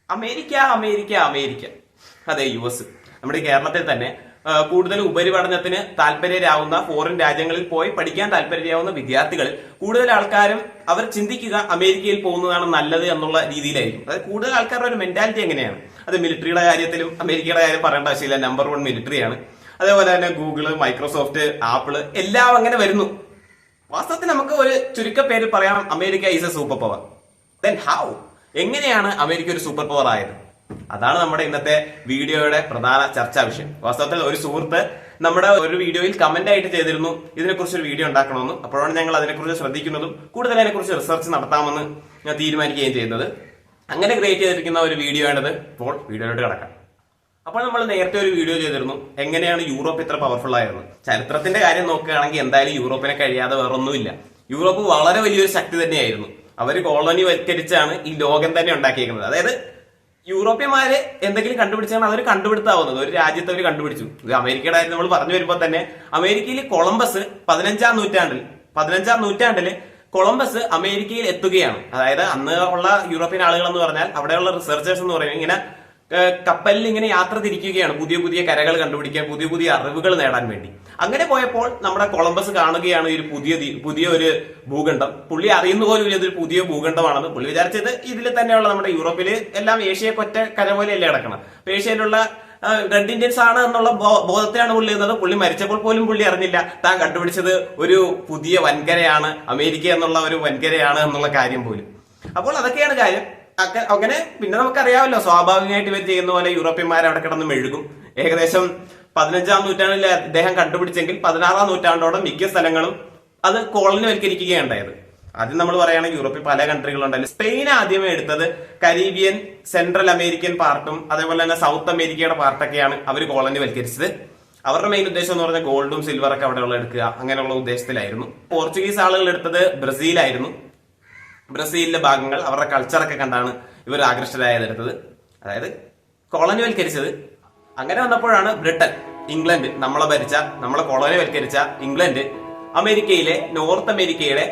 America America America അതെ US നമ്മുടെ കേരളത്തിൽ തന്നെ കൂടുതൽ ഉപരിപഠനത്തിന് താല്പര്യരാവുന്ന ഫോറിൻ രാജ്യങ്ങളിൽ പോയി പഠിക്കാൻ താല്പര്യരാവുന്ന വിദ്യാർത്ഥികൾ കൂടുതൽ ആൾക്കാരും അവർ ചിന്തിക്കുക അമേരിക്കയിൽ പോകുന്നതാണ് നല്ലത് എന്നുള്ള രീതിയിലായിരിക്കും. അതായത് കൂടുതൽ ആൾക്കാരുടെ ഒരു മെന്റാലിറ്റി എങ്ങനെയാണ്, അത് മിലിറ്ററിയുടെ കാര്യത്തിലും അമേരിക്കയുടെ കാര്യം പറയേണ്ട ആവശ്യമില്ല. നമ്പർ 1 മിലിറ്ററിയാണ്. അതേപോലെ തന്നെ ഗൂഗിള്, മൈക്രോസോഫ്റ്റ്, ആപ്പിള് എല്ലാം അങ്ങനെ വരുന്നു. വാസ്തവത്തിൽ നമുക്ക് ഒരു ചുരുക്കപ്പേര് പറയാം, America is A super power. Then how, എങ്ങനെയാണ് അമേരിക്ക ഒരു സൂപ്പർ പവർ ആയത്? അതാണ് നമ്മുടെ ഇന്നത്തെ വീഡിയോയുടെ പ്രധാന ചർച്ചാ വിഷയം. വാസ്തവത്തിൽ ഒരു സുഹൃത്ത് നമ്മുടെ ഒരു വീഡിയോയിൽ കമന്റ് ആയിട്ട് ചെയ്തിരുന്നു ഇതിനെക്കുറിച്ച് ഒരു വീഡിയോ ഉണ്ടാക്കണമെന്ന്. അപ്പോഴാണ് ഞങ്ങൾ അതിനെക്കുറിച്ച് ശ്രദ്ധിക്കുന്നതും കൂടുതൽ അതിനെക്കുറിച്ച് റിസർച്ച് നടത്താമെന്ന് ഞാൻ തീരുമാനിക്കുകയും ചെയ്യുന്നത്. അങ്ങനെ ക്രിയേറ്റ് ചെയ്തിരിക്കുന്ന ഒരു വീഡിയോ ആണിത്. ഇപ്പോൾ വീഡിയോയിലോട്ട് കിടക്കാം. അപ്പോൾ നമ്മൾ നേരത്തെ ഒരു വീഡിയോ ചെയ്തിരുന്നു എങ്ങനെയാണ് യൂറോപ്പ് ഇത്ര പവർഫുൾ ആയിരുന്നു. ചരിത്രത്തിന്റെ കാര്യം നോക്കുകയാണെങ്കിൽ എന്തായാലും യൂറോപ്പിനെ കഴിയാതെ വേറൊന്നുമില്ല. യൂറോപ്പ് വളരെ വലിയൊരു ശക്തി തന്നെയായിരുന്നു. അവർ കോളനി വൽക്കരിച്ചാണ് ഈ ലോകം തന്നെ ഉണ്ടാക്കിയിരിക്കുന്നത്. അതായത് യൂറോപ്യന്മാര് എന്തെങ്കിലും കണ്ടുപിടിച്ചാണ് അവർ കണ്ടുപിടുത്താവുന്നത്. ഒരു രാജ്യത്ത് അവർ കണ്ടുപിടിച്ചു. ഇത് അമേരിക്കയുടെ കാര്യം നമ്മൾ പറഞ്ഞു വരുമ്പോൾ തന്നെ അമേരിക്കയിൽ കൊളംബസ് 15-ാം നൂറ്റാണ്ടില് കൊളംബസ് അമേരിക്കയിൽ എത്തുകയാണ്. അതായത് അന്ന് ഉള്ള യൂറോപ്യൻ ആളുകൾ എന്ന് പറഞ്ഞാൽ അവിടെയുള്ള റിസർച്ചേഴ്സ് എന്ന് പറയുന്നത് ഇങ്ങനെ കപ്പലിൽ ഇങ്ങനെ യാത്ര തിരിക്കുകയാണ്, പുതിയ പുതിയ കരകൾ കണ്ടുപിടിക്കാൻ, പുതിയ പുതിയ അറിവുകൾ നേടാൻ വേണ്ടി. അങ്ങനെ പോയപ്പോൾ നമ്മുടെ കൊളംബസ് കാണുകയാണ് ഒരു പുതിയ ഒരു ഭൂഖണ്ഡം. പുള്ളി അറിയുന്ന പോലും ഇതൊരു പുതിയ ഭൂഖണ്ഡമാണെന്ന്. പുള്ളി വിചാരിച്ചത് ഇതിൽ തന്നെയുള്ള നമ്മുടെ യൂറോപ്പില് എല്ലാം ഏഷ്യയൊക്കെ ഒറ്റ കര പോലെയല്ലേ കിടക്കണം. അപ്പൊ ഏഷ്യയിലുള്ള റെഡ് ഇന്ത്യൻസ് ആണ് എന്നുള്ള ബോധത്തിലാണ് പുള്ളി എന്നത്. പുള്ളി മരിച്ചപ്പോൾ പോലും പുള്ളി അറിഞ്ഞില്ല താൻ കണ്ടുപിടിച്ചത് ഒരു പുതിയ വൻകരയാണ്, അമേരിക്ക എന്നുള്ള ഒരു വൻകരയാണ് എന്നുള്ള കാര്യം പോലും. അപ്പോൾ അതൊക്കെയാണ് കാര്യം. അങ്ങനെ പിന്നെ നമുക്കറിയാമല്ലോ, സ്വാഭാവികമായിട്ട് ഇവർ ചെയ്യുന്ന പോലെ യൂറോപ്യന്മാർ അവിടെ കിടന്ന് മെഴുകും. ഏകദേശം 15-ാം നൂറ്റാണ്ടിൽ അദ്ദേഹം കണ്ടുപിടിച്ചെങ്കിൽ 16-ാം നൂറ്റാണ്ടോടെ മിക്ക സ്ഥലങ്ങളും അത് കോളനി വൽക്കരിക്കുകയുണ്ടായത്. ആദ്യം നമ്മൾ പറയുകയാണെങ്കിൽ യൂറോപ്പിൽ പല കൺട്രികളുണ്ടായാലും സ്പെയിൻ ആദ്യമേ എടുത്തത് കരീബിയൻ, സെൻട്രൽ അമേരിക്കൻ പാർട്ടും അതേപോലെ തന്നെ സൗത്ത് അമേരിക്കയുടെ പാർട്ടൊക്കെയാണ് അവർ കോളനി വൽക്കരിച്ചത്. അവരുടെ മെയിൻ ഉദ്ദേശം എന്ന് പറഞ്ഞാൽ ഗോൾഡും സിൽവറൊക്കെ അവിടെയുള്ള എടുക്കുക, അങ്ങനെയുള്ള ഉദ്ദേശത്തിലായിരുന്നു. പോർച്ചുഗീസ് ആളുകൾ എടുത്തത് ബ്രസീലായിരുന്നു. ബ്രസീലിലെ ഭാഗങ്ങൾ അവരുടെ കൾച്ചറൊക്കെ കണ്ടാണ് ഇവർ ആകൃഷ്ടരായതെടുത്തത്, അതായത് കോളനി വൽക്കരിച്ചത്. അങ്ങനെ വന്നപ്പോഴാണ് ബ്രിട്ടൻ, ഇംഗ്ലണ്ട്, നമ്മളെ കോളനി വൽക്കരിച്ച ഇംഗ്ലണ്ട് അമേരിക്കയിലെ, നോർത്ത് അമേരിക്കയുടെ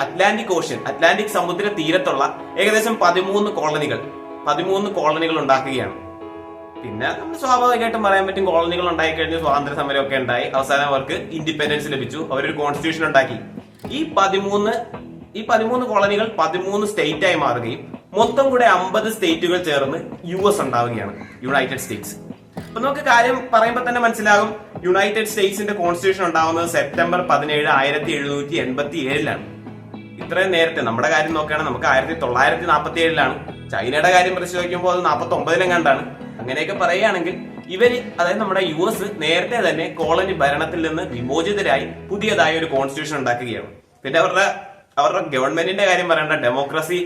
അറ്റ്ലാന്റിക് സമുദ്ര തീരത്തുള്ള ഏകദേശം 13 കോളനികൾ ഉണ്ടാക്കുകയാണ്. പിന്നെ നമ്മൾ സ്വാഭാവികമായിട്ടും പറയാൻ പറ്റും, കോളനികൾ ഉണ്ടായി കഴിഞ്ഞ് സ്വാതന്ത്ര്യ സമരമൊക്കെ ഉണ്ടായി. അവസാനം അവർക്ക് ഇൻഡിപെൻഡൻസ് ലഭിച്ചു. അവരൊരു കോൺസ്റ്റിറ്റ്യൂഷൻ ഉണ്ടാക്കി. ഈ 13 കോളനികൾ 13 സ്റ്റേറ്റ് ആയി മാറുകയും മൊത്തം കൂടെ 50 സ്റ്റേറ്റുകൾ ചേർന്ന് US ഉണ്ടാവുകയാണ്, യുണൈറ്റഡ് സ്റ്റേറ്റ്സ്. അപ്പൊ നമുക്ക് കാര്യം പറയുമ്പോൾ തന്നെ മനസ്സിലാകും, യുണൈറ്റഡ് സ്റ്റേറ്റ്സിന്റെ കോൺസ്റ്റിറ്റ്യൂഷൻ ഉണ്ടാവുന്നത് സെപ്റ്റംബർ 17, 1787-ലാണ്. ഇത്രയും നേരത്തെ നമ്മുടെ കാര്യം നോക്കുകയാണെങ്കിൽ നമുക്ക് 1947-ലാണ്. ചൈനയുടെ കാര്യം പരിശോധിക്കുമ്പോൾ അത് 49-ലെങ്ങാണ്ടാണ്. അങ്ങനെയൊക്കെ പറയുകയാണെങ്കിൽ ഇവര്, അതായത് നമ്മുടെ US നേരത്തെ തന്നെ കോളനി ഭരണത്തിൽ നിന്ന് വിമോചിതരായി പുതിയതായ ഒരു കോൺസ്റ്റിറ്റ്യൂഷൻ ഉണ്ടാക്കുകയാണ്. പിന്നെ അവരുടെ ഗവൺമെന്റിന്റെ കാര്യം പറയേണ്ട, ഡെമോക്രസി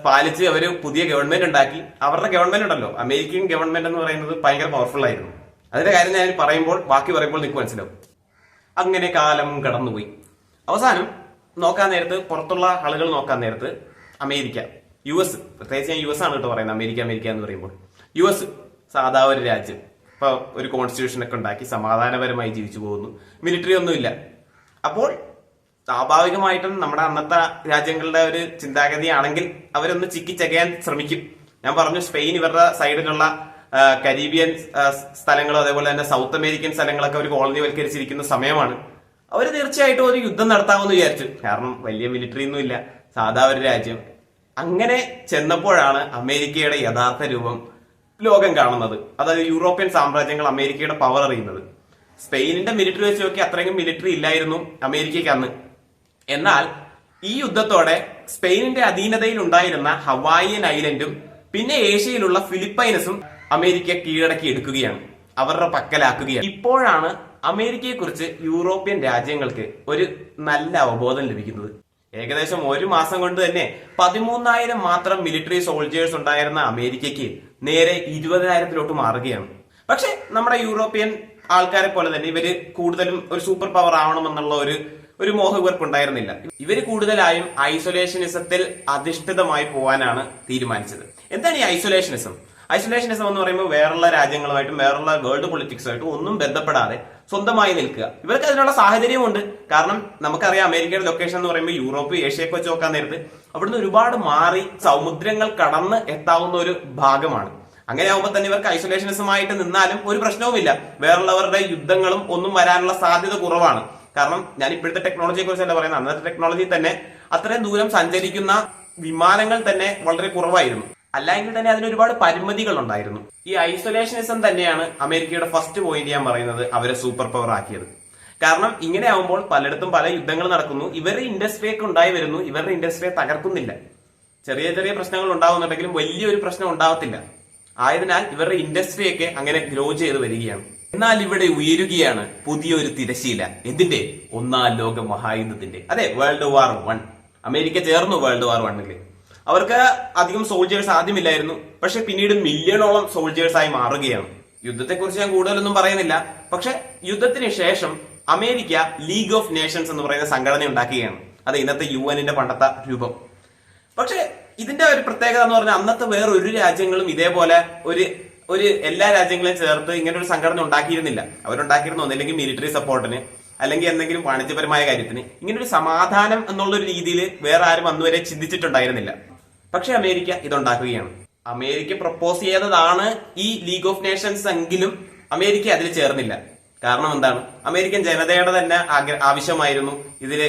പാലിച്ച് അവർ പുതിയ ഗവൺമെന്റ് ഉണ്ടാക്കി. അവരുടെ ഗവൺമെന്റ് ഉണ്ടല്ലോ, അമേരിക്കൻ ഗവൺമെന്റ് എന്ന് പറയുന്നത് ഭയങ്കര പവർഫുൾ ആയിരുന്നു. അതിന്റെ കാര്യം ഞാൻ ബാക്കി പറയുമ്പോൾ നിങ്ങൾക്ക് മനസ്സിലാവും. അങ്ങനെ കാലം കടന്നുപോയി. അവസാനം നോക്കാൻ നേരത്ത്, പുറത്തുള്ള ആളുകൾ നോക്കാൻ നേരത്ത് അമേരിക്ക, US, പ്രത്യേകിച്ച് ഞാൻ US ആണ് കേട്ടോ പറയുന്നത്, അമേരിക്ക എന്ന് പറയുമ്പോൾ US സാധാ ഒരു രാജ്യം. ഇപ്പൊ ഒരു കോൺസ്റ്റിറ്റ്യൂഷൻ ഒക്കെ ഉണ്ടാക്കി സമാധാനപരമായി ജീവിച്ചു പോകുന്നു, മിലിറ്ററി ഒന്നുമില്ല. അപ്പോൾ സ്വാഭാവികമായിട്ടും നമ്മുടെ അന്നത്തെ രാജ്യങ്ങളുടെ ഒരു ചിന്താഗതിയാണെങ്കിൽ അവരൊന്ന് ചിക്കിച്ചകയാൻ ശ്രമിക്കും. ഞാൻ പറഞ്ഞു, സ്പെയിൻ ഇവരുടെ സൈഡിലുള്ള കരീബിയൻ സ്ഥലങ്ങളും അതേപോലെ തന്നെ സൗത്ത് അമേരിക്കൻ സ്ഥലങ്ങളൊക്കെ ഒരു കോളനി വൽക്കരിച്ചിരിക്കുന്ന സമയമാണ്. അവർ തീർച്ചയായിട്ടും ഒരു യുദ്ധം നടത്താമെന്ന് വിചാരിച്ചു. കാരണം വലിയ മിലിറ്ററി ഒന്നും ഇല്ല, സാധാ ഒരു രാജ്യം. അങ്ങനെ ചെന്നപ്പോഴാണ് അമേരിക്കയുടെ യഥാർത്ഥ രൂപം ലോകം കാണുന്നത്. അതായത് യൂറോപ്യൻ സാമ്രാജ്യങ്ങൾ അമേരിക്കയുടെ പവർ അറിയുന്നത്. സ്പെയിനിന്റെ മിലിറ്ററി വെച്ച് നോക്കി അത്രയും മിലിറ്ററി ഇല്ലായിരുന്നു അമേരിക്കയ്ക്ക് അന്ന്. എന്നാൽ ഈ യുദ്ധത്തോടെ സ്പെയിനിന്റെ അധീനതയിൽ ഉണ്ടായിരുന്ന ഹവായിയൻ ഐലൻഡും പിന്നെ ഏഷ്യയിലുള്ള ഫിലിപ്പൈൻസും അമേരിക്ക കീഴടക്കി എടുക്കുകയാണ്, അവരുടെ പക്കലാക്കുകയാണ്. ഇപ്പോഴാണ് അമേരിക്കയെ കുറിച്ച് യൂറോപ്യൻ രാജ്യങ്ങൾക്ക് ഒരു നല്ല അവബോധം ലഭിക്കുന്നത്. ഏകദേശം 1 മാസം കൊണ്ട് തന്നെ 13,000 മാത്രം മിലിറ്ററി സോൾജേഴ്സ് ഉണ്ടായിരുന്ന അമേരിക്കയ്ക്ക് നേരെ 20,000-ലോട്ട് മാറുകയാണ്. പക്ഷെ നമ്മുടെ യൂറോപ്യൻ ആൾക്കാരെ പോലെ തന്നെ ഇവര് കൂടുതലും ഒരു സൂപ്പർ പവർ ആവണമെന്നുള്ള ഒരു മോഹം ഇവർക്ക് ഉണ്ടായിരുന്നില്ല. ഇവര് കൂടുതലായും ഐസൊലേഷനിസത്തിൽ അധിഷ്ഠിതമായി പോകാനാണ് തീരുമാനിച്ചത്. എന്താണ് ഈ ഐസൊലേഷനിസം? ഐസൊലേഷനിസം എന്ന് പറയുമ്പോൾ വേറുള്ള രാജ്യങ്ങളുമായിട്ടും വേറുള്ള വേൾഡ് പൊളിറ്റിക്സുമായിട്ടും ഒന്നും ബന്ധപ്പെടാതെ സ്വന്തമായി നിൽക്കുക. ഇവർക്ക് അതിനുള്ള സാഹചര്യമുണ്ട്. കാരണം നമുക്കറിയാം അമേരിക്കയുടെ ലൊക്കേഷൻ എന്ന് പറയുമ്പോൾ യൂറോപ്പ്, ഏഷ്യയൊക്കെ വെച്ച് നോക്കാൻ നേരത്ത് അവിടുന്ന് ഒരുപാട് മാറി സമുദ്രങ്ങൾ കടന്ന് എത്താവുന്ന ഒരു ഭാഗമാണ്. അങ്ങനെ ആകുമ്പോൾ തന്നെ ഇവർക്ക് ഐസൊലേഷനിസമായിട്ട് നിന്നാലും ഒരു പ്രശ്നവുമില്ല. വേറുള്ളവരുടെ യുദ്ധങ്ങളും ഒന്നും വരാനുള്ള സാധ്യത കുറവാണ്. കാരണം ഞാൻ ഇപ്പോഴത്തെ ടെക്നോളജിയെ കുറിച്ചല്ല പറയുന്നത്, അന്നത്തെ ടെക്നോളജി തന്നെ അത്രയും ദൂരം സഞ്ചരിക്കുന്ന വിമാനങ്ങൾ തന്നെ വളരെ കുറവായിരുന്നു. അല്ലെങ്കിൽ തന്നെ അതിന് ഒരുപാട് പരിമിതികൾ ഉണ്ടായിരുന്നു. ഈ ഐസൊലേഷനിസം തന്നെയാണ് അമേരിക്കയുടെ ഫസ്റ്റ് പോയിന്റ് ഞാൻ പറയുന്നത് അവരെ സൂപ്പർ പവർ ആക്കിയത്. കാരണം ഇങ്ങനെ ആവുമ്പോൾ പലയിടത്തും പല യുദ്ധങ്ങൾ നടക്കുന്നു, ഇവരുടെ ഇൻഡസ്ട്രിയൊക്കെ ഉണ്ടായി വരുന്നു, ഇവരുടെ ഇൻഡസ്ട്രിയെ തകർക്കുന്നില്ല. ചെറിയ ചെറിയ പ്രശ്നങ്ങൾ ഉണ്ടാവുന്നുണ്ടെങ്കിലും വലിയൊരു പ്രശ്നം ഉണ്ടാവത്തില്ല. ആയതിനാൽ ഇവരുടെ ഇൻഡസ്ട്രിയൊക്കെ അങ്ങനെ ഗ്രോ ചെയ്ത് വരികയാണ്. എന്നാൽ ഇവിടെ ഉയരുകയാണ് പുതിയൊരു തിരശീല. എന്തിന്റെ? ഒന്നാം ലോക മഹായുദ്ധത്തിന്റെ. അതെ, വേൾഡ് വാർ 1. അമേരിക്ക ചേർന്നു വേൾഡ് വാർ 1. അവർക്ക് അധികം സോൾജേഴ്സ് ആദ്യമില്ലായിരുന്നു, പക്ഷെ പിന്നീട് മില്യണോളം സോൾജേഴ്സ് ആയി മാറുകയാണ്. യുദ്ധത്തെക്കുറിച്ച് ഞാൻ കൂടുതലൊന്നും പറയുന്നില്ല. പക്ഷെ യുദ്ധത്തിന് ശേഷം അമേരിക്ക ലീഗ് ഓഫ് നേഷൻസ് എന്ന് പറയുന്ന സംഘടന ഉണ്ടാക്കുകയാണ്. അത് ഇന്നത്തെ UN പണ്ടത്തെ രൂപം. പക്ഷെ ഇതിന്റെ ഒരു പ്രത്യേകത എന്ന് പറഞ്ഞാൽ അന്നത്തെ വേറെ ഒരു രാജ്യങ്ങളും ഇതേപോലെ ഒരു എല്ലാ രാജ്യങ്ങളെയും ചേർത്ത് ഇങ്ങനെ ഒരു സംഘടന ഉണ്ടാക്കിയിരുന്നില്ല. അവരുണ്ടാക്കിയിരുന്നു ഒന്നില്ലെങ്കിൽ മിലിറ്ററി സപ്പോർട്ടിന്, അല്ലെങ്കിൽ എന്തെങ്കിലും വാണിജ്യപരമായ കാര്യത്തിന്. ഇങ്ങനെ ഒരു സമാധാനം എന്നുള്ള ഒരു രീതിയിൽ വേറെ ആരും അന്നുവരെ ചിന്തിച്ചിട്ടുണ്ടായിരുന്നില്ല. പക്ഷെ അമേരിക്ക ഇതുണ്ടാക്കുകയാണ്. അമേരിക്ക പ്രപ്പോസ് ചെയ്തതാണ് ഈ ലീഗ് ഓഫ് നേഷൻസ് എങ്കിലും അമേരിക്ക അതിൽ ചേർന്നില്ല. കാരണം എന്താണ്? അമേരിക്കൻ ജനതയുടെ തന്നെ ആവശ്യമായിരുന്നു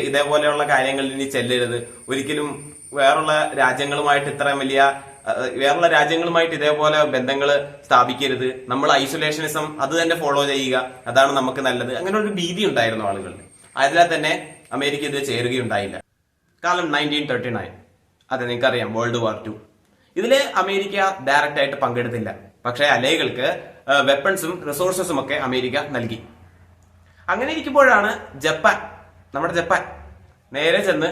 ഇതേപോലെയുള്ള കാര്യങ്ങളിൽ ഇനി ചെല്ലരുത്, ഒരിക്കലും വേറുള്ള രാജ്യങ്ങളുമായിട്ട് വേറുള്ള രാജ്യങ്ങളുമായിട്ട് ഇതേപോലെ ബന്ധങ്ങൾ സ്ഥാപിക്കരുത്, നമ്മൾ ഐസൊലേഷനിസം അത് തന്നെ ഫോളോ ചെയ്യുക, അതാണ് നമുക്ക് നല്ലത്. അങ്ങനെ ഒരു ഭീതി ഉണ്ടായിരുന്നു ആളുകളിൽ. അതിനാൽ തന്നെ അമേരിക്ക ഇത് ചേരുകയുണ്ടായില്ല. കാലം 1939. അതെ, നിങ്ങൾക്കറിയാം വേൾഡ് വാർ 2. ഇതില് അമേരിക്ക ഡയറക്റ്റ് ആയിട്ട് പങ്കെടുത്തില്ല. പക്ഷെ അലൈകൾക്ക് വെപ്പൺസും റിസോഴ്സസും ഒക്കെ അമേരിക്ക നൽകി. അങ്ങനെ ഇരിക്കുമ്പോഴാണ് നമ്മുടെ ജപ്പാൻ നേരെ ചെന്ന്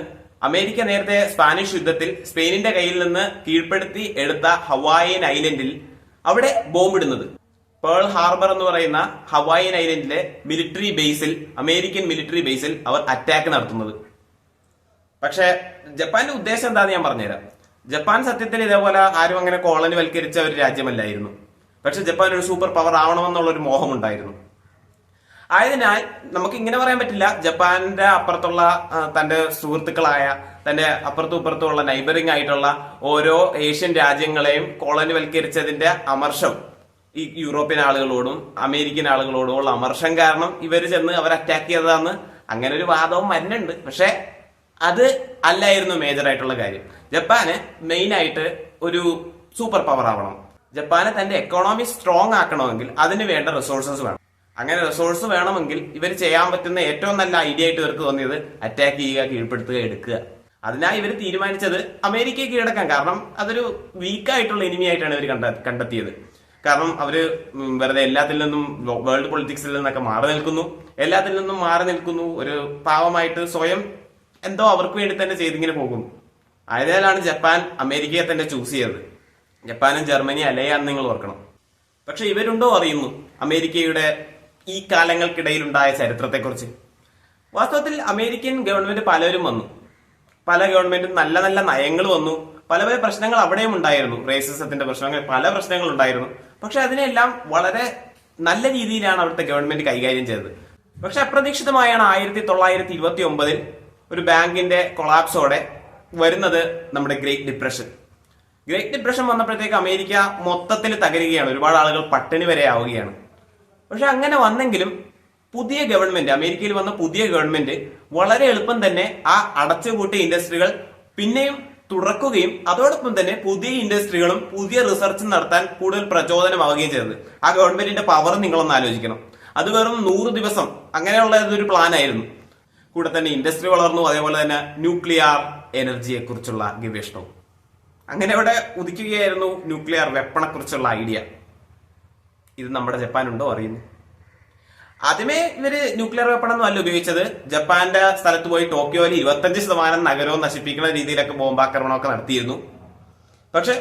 അമേരിക്ക നേരത്തെ സ്പാനിഷ് യുദ്ധത്തിൽ സ്പെയിനിന്റെ കയ്യിൽ നിന്ന് കീഴ്പ്പെടുത്തി എടുത്ത ഹവായിയൻ ഐലൻഡിൽ അവിടെ ബോംബിടുന്നത്. പേൾ ഹാർബർ എന്ന് പറയുന്ന ഹവായിയൻ ഐലൻഡിലെ മിലിറ്ററി ബേസിൽ, അമേരിക്കൻ മിലിറ്ററി ബേസിൽ അവർ അറ്റാക്ക് നടത്തുന്നത്. പക്ഷെ ജപ്പാന്റെ ഉദ്ദേശം എന്താന്ന് ഞാൻ പറഞ്ഞുതരാം. ജപ്പാൻ സത്യത്തിൽ ഇതേപോലെ ആരും അങ്ങനെ കോളനി വൽക്കരിച്ച ഒരു രാജ്യമല്ലായിരുന്നു. പക്ഷെ ജപ്പാൻ ഒരു സൂപ്പർ പവർ ആവണമെന്നുള്ള ഒരു മോഹം ഉണ്ടായിരുന്നു. ആയതിനാൽ നമുക്ക് ഇങ്ങനെ പറയാൻ പറ്റില്ല, ജപ്പാന്റെ അപ്പുറത്തുള്ള തന്റെ സുഹൃത്തുക്കളായ, തന്റെ അപ്പുറത്തും ഇപ്പുറത്തുമുള്ള നൈബറിംഗ് ആയിട്ടുള്ള ഓരോ ഏഷ്യൻ രാജ്യങ്ങളെയും കോളനി വൽക്കരിച്ചതിന്റെ അമർഷം ഈ യൂറോപ്യൻ ആളുകളോടും അമേരിക്കൻ ആളുകളോടും ഉള്ള അമർഷം കാരണം ഇവര് ചെന്ന് അവർ അറ്റാക്ക് ചെയ്തതാന്ന് അങ്ങനെ ഒരു വാദവും വരുന്നുണ്ട്. പക്ഷെ അത് അല്ലായിരുന്നു മേജർ ആയിട്ടുള്ള കാര്യം. ജപ്പാന് മെയിൻ ആയിട്ട് ഒരു സൂപ്പർ പവർ ആവണം. ജപ്പാന് തന്റെ എക്കോണമി സ്ട്രോങ് ആക്കണമെങ്കിൽ അതിന് വേണ്ട റിസോഴ്സസ് വേണം. അങ്ങനെ റിസോഴ്സ് വേണമെങ്കിൽ ഇവർ ചെയ്യാൻ പറ്റുന്ന ഏറ്റവും നല്ല ഐഡിയ ആയിട്ട് ഇവർക്ക് തോന്നിയത് അറ്റാക്ക് ചെയ്യുക, കീഴ്പ്പെടുത്തുക, എടുക്കുക. അതിനായി ഇവർ തീരുമാനിച്ചത് അമേരിക്കയെ കീഴടക്കാൻ. കാരണം അതൊരു വീക്കായിട്ടുള്ള എനിമി ആയിട്ടാണ് ഇവർ കണ്ടെത്തിയത്. കാരണം അവര് വെറുതെ എല്ലാത്തിൽ നിന്നും വേൾഡ് പൊളിറ്റിക്സിൽ നിന്നൊക്കെ എല്ലാത്തിൽ നിന്നും മാറി നിൽക്കുന്നു. ഒരു പാവമായിട്ട് സ്വയം എന്തോ അവർക്ക് വേണ്ടി തന്നെ ചെയ്തിങ്ങനെ പോകും. ആയതിനാലാണ് ജപ്പാൻ അമേരിക്കയെ തന്നെ ചൂസ് ചെയ്തത്. ജപ്പാനും ജർമ്മനി അല്ലയാന്ന് നിങ്ങൾ ഓർക്കണം. പക്ഷെ ഇവരുണ്ടോ അറിയുന്നു അമേരിക്കയുടെ ഈ കാലങ്ങൾക്കിടയിൽ ഉണ്ടായ ചരിത്രത്തെക്കുറിച്ച്? വാസ്തവത്തിൽ അമേരിക്കൻ ഗവൺമെന്റ് പലരും വന്നു, പല ഗവൺമെന്റും നല്ല നല്ല നയങ്ങൾ വന്നു, പല പല പ്രശ്നങ്ങൾ അവിടെയും ഉണ്ടായിരുന്നു. റേസിസത്തിന്റെ പ്രശ്നങ്ങൾ, പല പ്രശ്നങ്ങൾ ഉണ്ടായിരുന്നു. പക്ഷെ അതിനെല്ലാം വളരെ നല്ല രീതിയിലാണ് അവിടുത്തെ ഗവൺമെന്റ് കൈകാര്യം ചെയ്തത്. പക്ഷെ അപ്രതീക്ഷിതമായാണ് 1929 ഒരു ബാങ്കിന്റെ കൊളാപ്സോടെ വരുന്നത് നമ്മുടെ ഗ്രേറ്റ് ഡിപ്രഷൻ വന്നപ്പോഴത്തേക്ക് അമേരിക്ക മൊത്തത്തിൽ തകരുകയാണ്. ഒരുപാട് ആളുകൾ പട്ടിണി വരെ ആവുകയാണ്. പക്ഷെ അങ്ങനെ വന്നെങ്കിലും പുതിയ ഗവൺമെന്റ്, അമേരിക്കയിൽ വന്ന പുതിയ ഗവൺമെന്റ് വളരെ എളുപ്പം തന്നെ ആ അടച്ചുപൂട്ടിയ ഇൻഡസ്ട്രികൾ പിന്നെയും തുറക്കുകയും അതോടൊപ്പം തന്നെ പുതിയ ഇൻഡസ്ട്രികളും പുതിയ റിസർച്ചും നടത്താൻ കൂടുതൽ പ്രചോദനമാവുകയും ചെയ്തത്. ആ ഗവൺമെന്റിന്റെ പവർ നിങ്ങളൊന്ന് ആലോചിക്കണം. അത് വെറും 100 ദിവസം അങ്ങനെയുള്ള ഒരു പ്ലാൻ ആയിരുന്നു. കൂടെ തന്നെ ഇൻഡസ്ട്രി വളർന്നു, അതേപോലെ തന്നെ ന്യൂക്ലിയർ എനർജിയെ കുറിച്ചുള്ള ഗവേഷണവും അങ്ങനെ അവിടെ ഉദിക്കുകയായിരുന്നു. ന്യൂക്ലിയർ വെപ്പണെ കുറിച്ചുള്ള ഐഡിയ. ഇത് നമ്മുടെ ജപ്പാനുണ്ടോ അറിയുന്നു? ആദ്യമേ ഇവര് ന്യൂക്ലിയർ വെപ്പണൊന്നും അല്ല ഉപയോഗിച്ചത്. ജപ്പാന്റെ സ്ഥലത്ത് പോയി ടോക്കിയോയിൽ 25% നഗരവും നശിപ്പിക്കുന്ന രീതിയിലൊക്കെ ബോംബാക്രമണമൊക്കെ നടത്തിയിരുന്നു. പക്ഷെ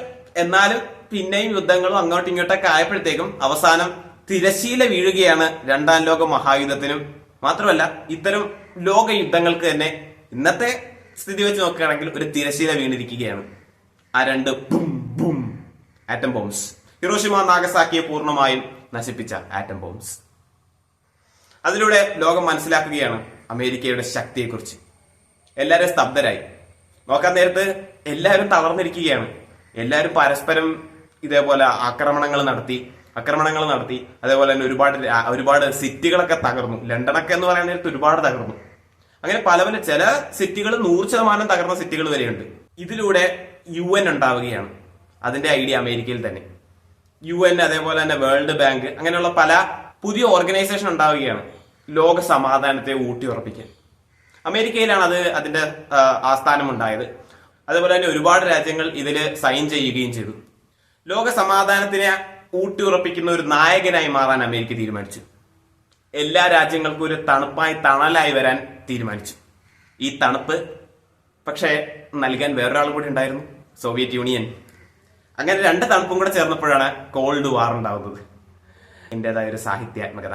എന്നാലും പിന്നെയും യുദ്ധങ്ങളും അങ്ങോട്ടും ഇങ്ങോട്ടൊക്കെ ആയപ്പോഴത്തേക്കും അവസാനം തിരശീല വീഴുകയാണ് 2ാം ലോക മഹായുദ്ധത്തിനും. മാത്രമല്ല ഇത്തരം ലോക യുദ്ധങ്ങൾക്ക് തന്നെ ഇന്നത്തെ സ്ഥിതി വെച്ച് നോക്കുകയാണെങ്കിൽ ഒരു തിരശീല വീണിരിക്കുകയാണ്. ആ 2 boom boom atom bombs. Hiroshima നാഗസാക്കിയെ പൂർണ്ണമായും നശിപ്പിച്ച ആറ്റം ബോംബ്സ്. അതിലൂടെ ലോകം മനസ്സിലാക്കുകയാണ് അമേരിക്കയുടെ ശക്തിയെക്കുറിച്ച്. എല്ലാവരും സ്തബ്ധരായി. നോക്കാൻ നേരത്ത് എല്ലാവരും തളർന്നിരിക്കുകയാണ്. എല്ലാവരും പരസ്പരം ഇതേപോലെ ആക്രമണങ്ങൾ നടത്തി. അതേപോലെ തന്നെ ഒരുപാട് സിറ്റികളൊക്കെ തകർന്നു. ലണ്ടനൊക്കെ എന്ന് പറയുന്ന നേരത്ത് ഒരുപാട് തകർന്നു. അങ്ങനെ പല ചില സിറ്റികൾ 100% തകർന്ന സിറ്റികൾ വരെയുണ്ട്. ഇതിലൂടെ UN ഉണ്ടാവുകയാണ്. അതിന്റെ ഐഡിയ അമേരിക്കയിൽ തന്നെ. UN, അതേപോലെ തന്നെ വേൾഡ് ബാങ്ക്, അങ്ങനെയുള്ള പല പുതിയ ഓർഗനൈസേഷൻ ഉണ്ടാവുകയാണ് ലോക സമാധാനത്തെ ഊട്ടിയുറപ്പിക്കാൻ. അമേരിക്കയിലാണ് അതിന്റെ ആസ്ഥാനം ഉണ്ടായത്. അതേപോലെ തന്നെ ഒരുപാട് രാജ്യങ്ങൾ ഇതിൽ സൈൻ ചെയ്യുകയും ചെയ്തു. ലോക സമാധാനത്തിനെ ഊട്ടിയുറപ്പിക്കുന്ന ഒരു നായകനായി മാറാൻ അമേരിക്ക തീരുമാനിച്ചു. എല്ലാ രാജ്യങ്ങൾക്കും ഒരു തണലായി വരാൻ തീരുമാനിച്ചു. ഈ തണുപ്പ് പക്ഷേ നൽകാൻ വേറൊരാൾ കൂടി ഉണ്ടായിരുന്നു, സോവിയറ്റ് യൂണിയൻ. അങ്ങനെ 2 തണുപ്പും കൂടെ ചേർന്നപ്പോഴാണ് കോൾഡ് വാർ ഉണ്ടാവുന്നത്. അതിൻ്റെതായ ഒരു സാഹിത്യാത്മകത.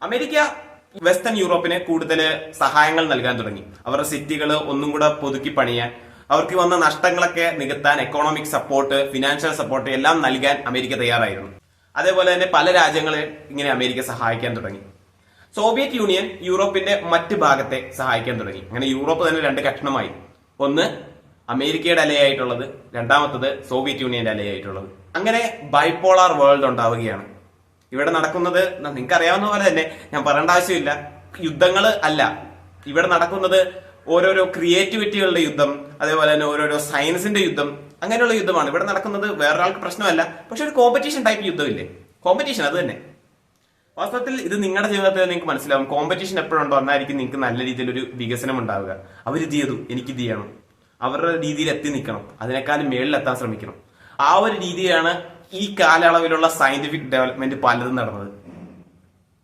അമേരിക്ക വെസ്റ്റേൺ യൂറോപ്പിന് കൂടുതൽ സഹായങ്ങൾ നൽകാൻ തുടങ്ങി. അവരുടെ സിറ്റികൾ ഒന്നും കൂടെ പുതുക്കി പണിയാൻ, അവർക്ക് വന്ന നഷ്ടങ്ങളൊക്കെ നികത്താൻ എക്കോണമിക് സപ്പോർട്ട്, ഫിനാൻഷ്യൽ സപ്പോർട്ട് എല്ലാം നൽകാൻ അമേരിക്ക തയ്യാറായിരുന്നു. അതേപോലെ തന്നെ പല രാജ്യങ്ങളെ ഇങ്ങനെ അമേരിക്ക സഹായിക്കാൻ തുടങ്ങി. സോവിയറ്റ് യൂണിയൻ യൂറോപ്പിന്റെ മറ്റ് ഭാഗത്തെ സഹായിക്കാൻ തുടങ്ങി. അങ്ങനെ യൂറോപ്പ് തന്നെ 2 കഷ്ണമായി. ഒന്ന് അമേരിക്കയുടെ അലയായിട്ടുള്ളത്, രണ്ടാമത്തത് സോവിയറ്റ് യൂണിയന്റെ അലയായിട്ടുള്ളത്. അങ്ങനെ ബൈപോളാർ വേൾഡ് ഉണ്ടാവുകയാണ്. ഇവിടെ നടക്കുന്നത് നിങ്ങൾക്ക് അറിയാവുന്ന പോലെ തന്നെ, ഞാൻ പറയേണ്ട ആവശ്യമില്ല, യുദ്ധങ്ങൾ അല്ല ഇവിടെ നടക്കുന്നത്. ഓരോരോ ക്രിയേറ്റിവിറ്റികളുടെ യുദ്ധം, അതേപോലെ തന്നെ ഓരോരോ സയൻസിന്റെ യുദ്ധം, അങ്ങനെയുള്ള യുദ്ധമാണ് ഇവിടെ നടക്കുന്നത്. വേറൊരാൾക്ക് പ്രശ്നമല്ല, പക്ഷെ ഒരു കോമ്പറ്റീഷൻ ടൈപ്പ് യുദ്ധമില്ലേ, കോമ്പറ്റീഷൻ അത് തന്നെ. വാസ്തവത്തിൽ ഇത് നിങ്ങളുടെ ജീവിതത്തിൽ നിങ്ങൾക്ക് മനസ്സിലാവും. കോമ്പറ്റീഷൻ എപ്പോഴുണ്ടോ അന്നായിരിക്കും നിങ്ങൾക്ക് നല്ല രീതിയിൽ ഒരു വികസനം ഉണ്ടാവുക. അവരിത് ചെയ്തു, എനിക്കിത് ചെയ്യണം, അവരുടെ രീതിയിൽ എത്തി നിൽക്കണം, അതിനേക്കാളും മേളിലെത്താൻ ശ്രമിക്കണം. ആ ഒരു രീതിയാണ് ഈ കാലയളവിലുള്ള സയന്റിഫിക് ഡെവലപ്മെന്റ് പലതും നടന്നത്.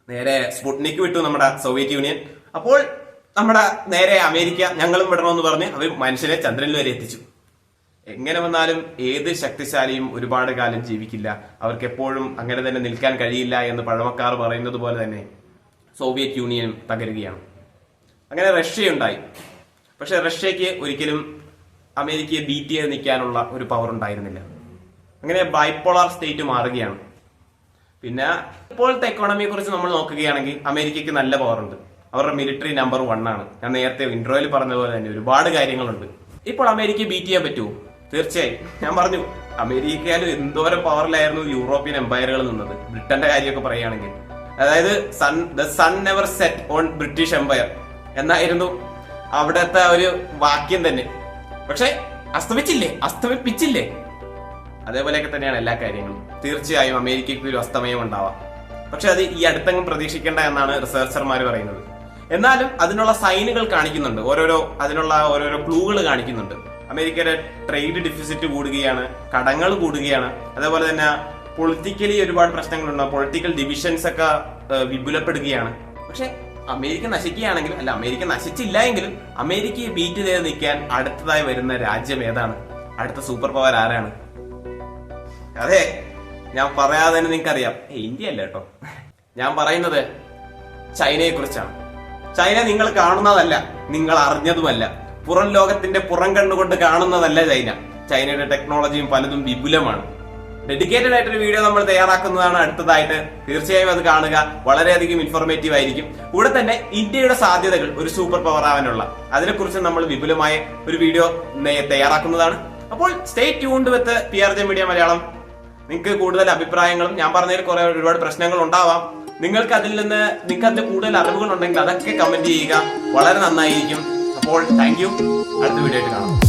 നേരെ സ്പുട്നിക് വിട്ടു നമ്മുടെ സോവിയറ്റ് യൂണിയൻ. അപ്പോൾ നമ്മുടെ നേരെ അമേരിക്ക ഞങ്ങളും വിടണമെന്ന് പറഞ്ഞ് അവർ മനുഷ്യനെ ചന്ദ്രനിൽ വരെ എത്തിച്ചു. എങ്ങനെ വന്നാലും ഏത് ശക്തിശാലിയും ഒരുപാട് കാലം ജീവിക്കില്ല, അവർക്ക് എപ്പോഴും അങ്ങനെ തന്നെ നിൽക്കാൻ കഴിയില്ല എന്ന് പഴമക്കാർ പറയുന്നത് പോലെ തന്നെ സോവിയറ്റ് യൂണിയനും തകരുകയാണ്. അങ്ങനെ റഷ്യയുണ്ടായി. പക്ഷെ റഷ്യക്ക് ഒരിക്കലും അമേരിക്കയെ ബീറ്റ് ചെയ്ത് നിൽക്കാനുള്ള ഒരു പവർ ഉണ്ടായിരുന്നില്ല. അങ്ങനെ ബൈപോളാർ സ്റ്റേറ്റ് മാറുകയാണ്. പിന്നെ ഇപ്പോഴത്തെ എക്കോണമിയെ കുറിച്ച് നമ്മൾ നോക്കുകയാണെങ്കിൽ അമേരിക്കയ്ക്ക് നല്ല പവറുണ്ട്. അവരുടെ മിലിറ്ററി നമ്പർ 1 ആണ്. ഞാൻ നേരത്തെ ഇൻട്രോയിൽ പറഞ്ഞതുപോലെ തന്നെ ഒരുപാട് കാര്യങ്ങളുണ്ട്. ഇപ്പോൾ അമേരിക്കയെ ബീറ്റ് ചെയ്യാൻ പറ്റുമോ? തീർച്ചയായും. ഞാൻ പറഞ്ഞു, അമേരിക്കയിലും എന്തോരം പവറിലായിരുന്നു യൂറോപ്യൻ എംപയറുകൾ നിന്നത്. ബ്രിട്ടന്റെ കാര്യമൊക്കെ പറയുകയാണെങ്കിൽ, അതായത് the sun never set on British empire എന്നായിരുന്നു അവിടുത്തെ ഒരു വാക്യം തന്നെ. പക്ഷെ അസ്തമിപ്പിച്ചില്ലേ. അതേപോലെയൊക്കെ തന്നെയാണ് എല്ലാ കാര്യങ്ങളും. തീർച്ചയായും അമേരിക്കയ്ക്ക് ഒരു അസ്തമയം ഉണ്ടാവാം, പക്ഷെ അത് ഈ അടുത്തെങ്കിലും പ്രതീക്ഷിക്കേണ്ട എന്നാണ് റിസർച്ചർമാർ പറയുന്നത്. എന്നാലും അതിനുള്ള സൈനുകൾ കാണിക്കുന്നുണ്ട്, അതിനുള്ള ഓരോരോ ക്ലൂകൾ കാണിക്കുന്നുണ്ട്. അമേരിക്കയുടെ ട്രേഡ് ഡെഫിസിറ്റ് കൂടുകയാണ്, കടങ്ങൾ കൂടുകയാണ്, അതേപോലെ തന്നെ പൊളിറ്റിക്കലി ഒരുപാട് പ്രശ്നങ്ങളുണ്ട്, പൊളിറ്റിക്കൽ ഡിവിഷൻസ് ഒക്കെ വിപുലപ്പെടുകയാണ്. പക്ഷെ അമേരിക്ക നശിക്കുകയാണെങ്കിലും, അല്ല അമേരിക്ക നശിച്ചില്ല എങ്കിലും അമേരിക്കയെ ബീറ്റ് ചെയ്ത് നിൽക്കാൻ അടുത്തതായി വരുന്ന രാജ്യം ഏതാണ്? അടുത്ത സൂപ്പർ പവർ ആരാണ്? അതെ, ഞാൻ പറയാതെ തന്നെ നിങ്ങൾക്കറിയാം, ഇന്ത്യ അല്ല കേട്ടോ. ഞാൻ പറയുന്നത് ചൈനയെ കുറിച്ചാണ്. ചൈന നിങ്ങൾ കാണുന്നതല്ല, നിങ്ങൾ അറിഞ്ഞതുമല്ല, പുറം ലോകത്തിന്റെ പുറം കണ്ണുകൊണ്ട് കാണുന്നതല്ല ചൈന. ചൈനയുടെ ടെക്നോളജിയും പലതും വിപുലമാണ്. ഡെഡിക്കേറ്റഡ് ആയിട്ടൊരു വീഡിയോ നമ്മൾ തയ്യാറാക്കുന്നതാണ് അടുത്തതായിട്ട്. തീർച്ചയായും അത് കാണുക, വളരെയധികം ഇൻഫോർമേറ്റീവ് ആയിരിക്കും. കൂടെ തന്നെ ഇന്ത്യയുടെ സാധ്യതകൾ ഒരു സൂപ്പർ പവർ ആവാനുള്ള, അതിനെക്കുറിച്ച് നമ്മൾ വിപുലമായ ഒരു വീഡിയോ തയ്യാറാക്കുന്നതാണ്. അപ്പോൾ സ്റ്റേ ട്യൂൺഡ് വിത്ത് PRJ മീഡിയ മലയാളം. നിങ്ങൾക്ക് കൂടുതൽ അഭിപ്രായങ്ങളും ഞാൻ പറഞ്ഞതിൽ ഒരുപാട് പ്രശ്നങ്ങൾ ഉണ്ടാവാം. നിങ്ങൾക്ക് അതിന്റെ കൂടുതൽ അറിവുകൾ ഉണ്ടെങ്കിൽ അതൊക്കെ കമന്റ് ചെയ്യുക, വളരെ നന്നായിരിക്കും. അപ്പോൾ താങ്ക് യു. അടുത്ത വീഡിയോ ആയിട്ട് കാണാം.